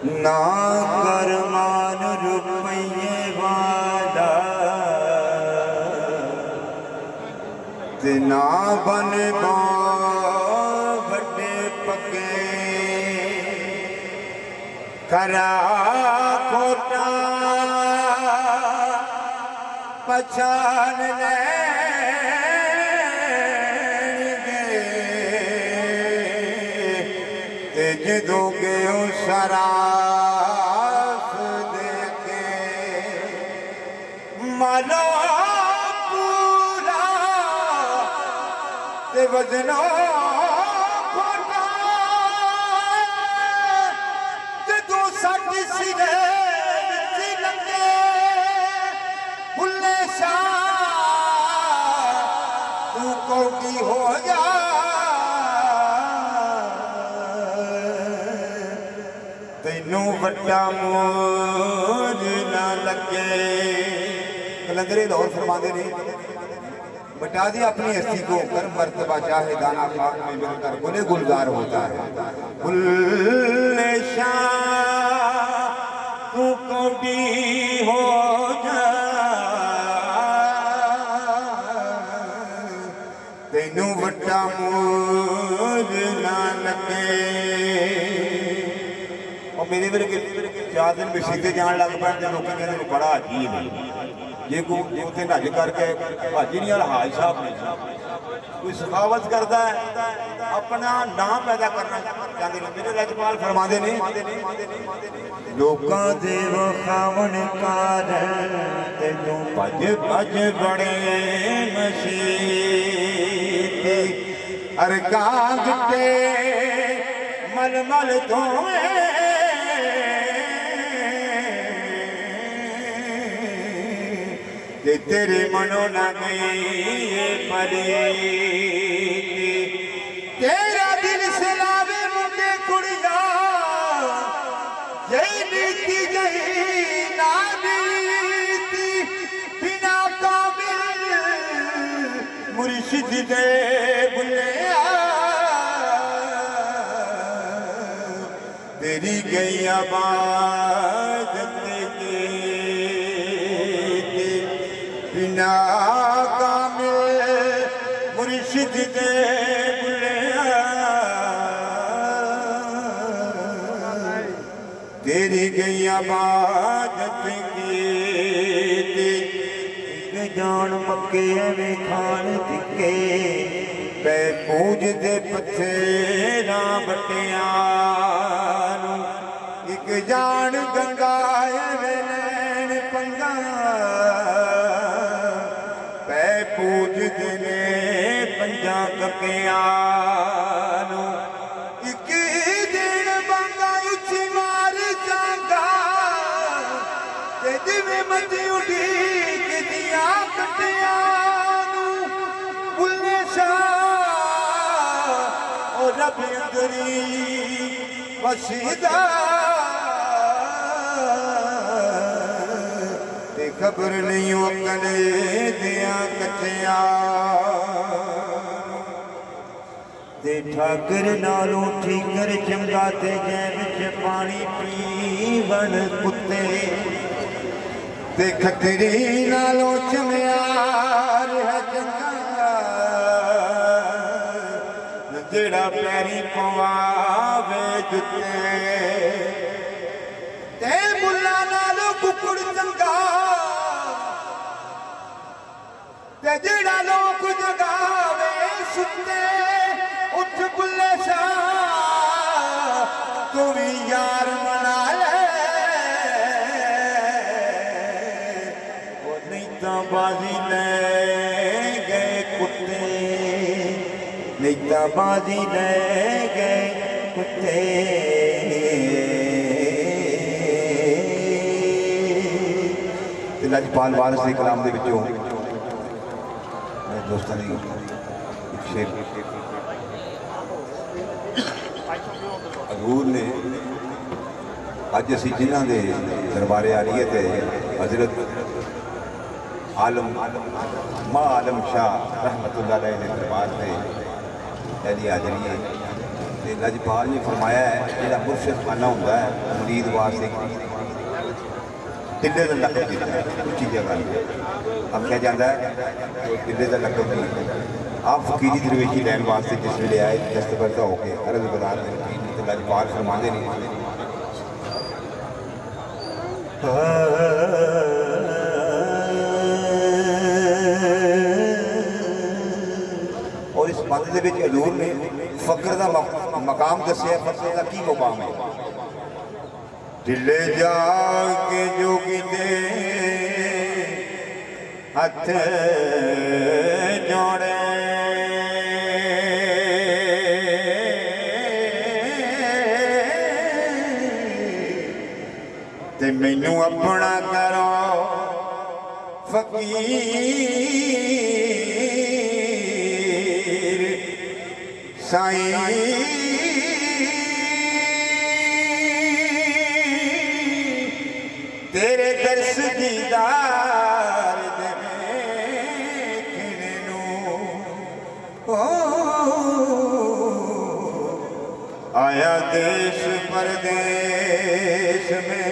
ना कर मान रुपये वाला ते ना बन बड़े पके करा खोटा पछान लेंगे ते जदोगे शराफ देके मालो पूरा ते वजना खोटा जदों साडी सिरे तू कौड़ी हो जा तेनू बड़ा मोज ना लगे। कलंदरे दौर फरमाते ने बता दी अपनी हस्ती को कर मर्तबा चाहे दाना खाक में मिलकर गुले गुलजार होता है। गुल्ले शाह तू कौड़ी हो जा तेनू वड्डा मोज ना लगे। और मेरे वर्गे 4 दिन बसीते जान लग पैन तो लोग कहते बड़ा अजीब है जे कोई उत्थे नज करके हाजी नहीं वाला हाज साहब ने कोई सखावत करता है अपना नाम पैदा करना चाहते हैं। मेरे राजपाल फरमाते ने लोकां दे वखावन कारण तेनू भज भज बड़े मसीते अर काग ते मलमल धोए ते तेरे मनो न गई परे तेरा दिल सलावे मुंडे कुड़िया जय नीति जय ना नीति बिना काबिल मुर्शिद दे बुलिया तेरी गई आबादत के बिना काबिल मुर्शिद दे बुलिया तेरी गई आबादत की जान मक्के में खान दिखे पै पूज दे पत्थेरा बटिया एक जान गंगाए वेलैन पंगा पै पूज दे पंजा कपिया जिवें मची उठी कितिया कटिया बुल्ले शाह और रब अंदरी वसीदा ते खबर नहीं अकले दिया कथिया ते ठाकर नालों ठीकर चंगा ते जै विच पानी पीवन कुत्ते ते खतरी नालों चमियार है चंगा जेड़ा पैरी पवावे जुत्ते ते मुल्ला नालों कुकड़ चंगा ते जेड़ा लोक जगावे सुत्ते उठ बुल्ले शाह तू भी यार मना ले बाजी ले गए कुत्ते नहीं बाजी ले गए कुत्ते लजपाल वारस के कलाम दे विचों मेरे दोस्तों ने शेर हजूर ने अज असी जिन्हां दे दरबारे आ रही है हजरत आलम मां आलम शाह रहमतुल्लाह अलैह दे दरबार से पहली हाजरी है। लजपाल ने फरमाया है जो मुर्शिद खाना होंगे मुरीद वास्ते टिल्ले का लकब दिता है उच्ची जगह आख्या जाता है जो टिल्ले का लकब नहीं आप फकीरी दरवेशी लैन वास्ते जिस वे आए दस्तबरदा होकर अरज बदार तो लजपाल फरमाते नहीं और इस बंद के हजूर ने फकर का मकाम दसिया फकर का की मुकाम है ढिले जाके जोगी दे हथ जोड़े ते मैनू अपना करो फकीर साईं तेरे दर्श दीदार देखने नू आया देश परदेश में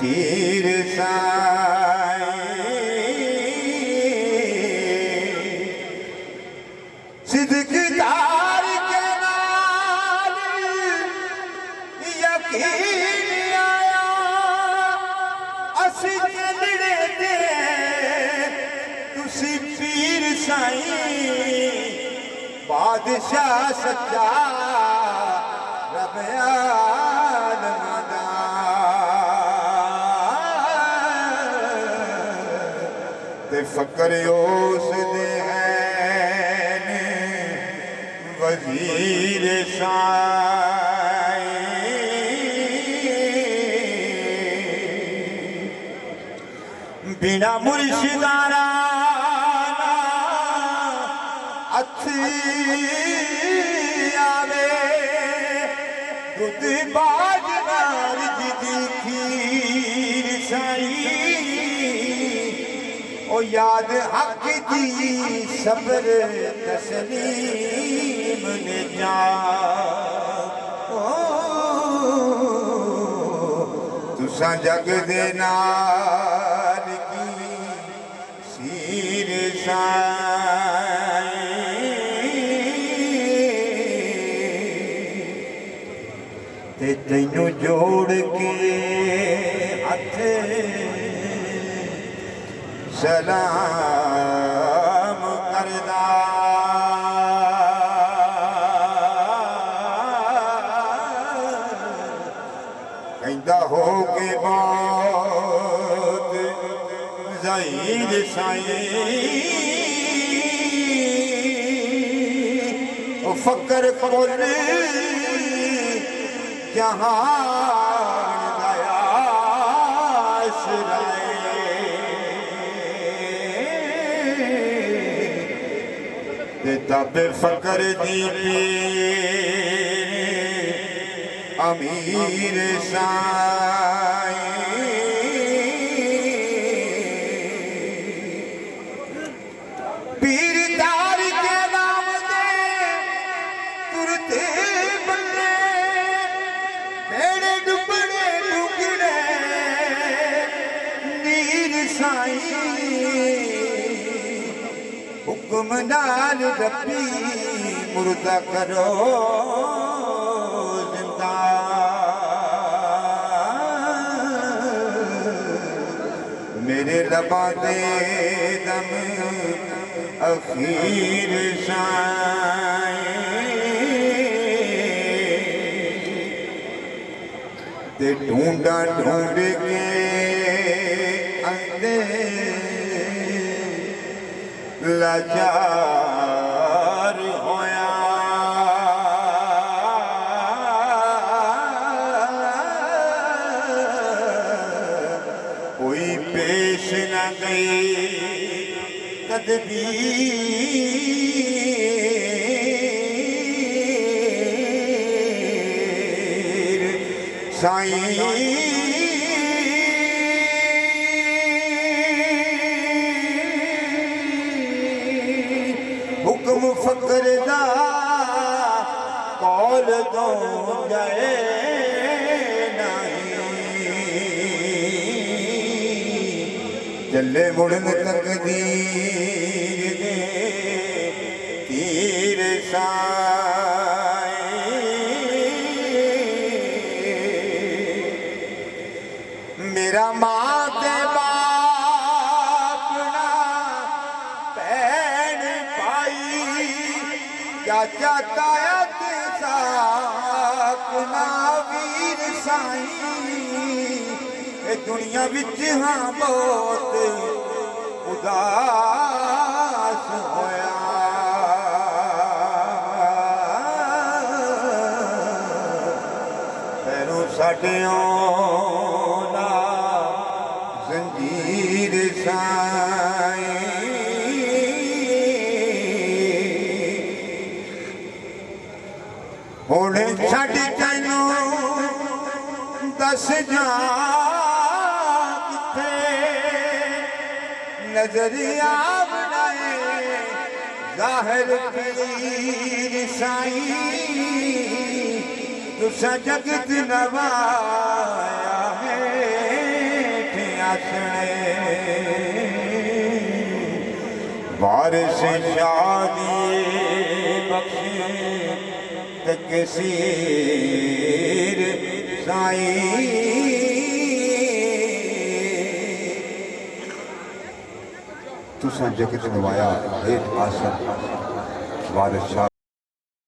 चीर साईं सिद्दीक़दार के नाल यकीन आया असी चलने दे तुसी पीर साईं बादशाह सच्चा रब आलमां दा ते फकर उस दे वजीर साईं बिना मुर्शिदारा अथ आवे दुध बाजनार जी खीर साईं ओ याद हक दी सबर तस्लीम ने जा तुसा जग दे नाल की सीर साईं ते तैनू जोड़ के हथ सलाम करदा कहंदा हो के बात ज़हीर साईं ओ फकर कुल जहान दया सराय तब फकर दी पीर अमीर साईं पीर दार के नाम दे तुरते बल्ले मेरे डुबड़े डुगड़े नीर साईं हुक्म नाल रब्बी मुर्दा करो जिंदा मेरे लबा दे दम अखीर साईं ते ढूंढा ढूंढ के अंदे लाचार होया कोई पेश न गई तदबीर साईं हुक्म फकर दा तो जाए नहीं चले मुड़न तकदीर दे तीर साए मेरा मां ते बाप ना भैन भाई चाचा ताया ते साकना वीर साईं ए दुनिया विच हाँ बहुत उदास होया पैरों साडियों दा जंजीर साईं हुण छड्ड तैनूं दस जा किथे नजरिया बनाए ज़ाहिर पीर साईं तुसा जगत नवाया है आसने वारिस शादी बख्शे तकसीर साईं तुसा जगत नवाया हेठ आसन वारिस शाह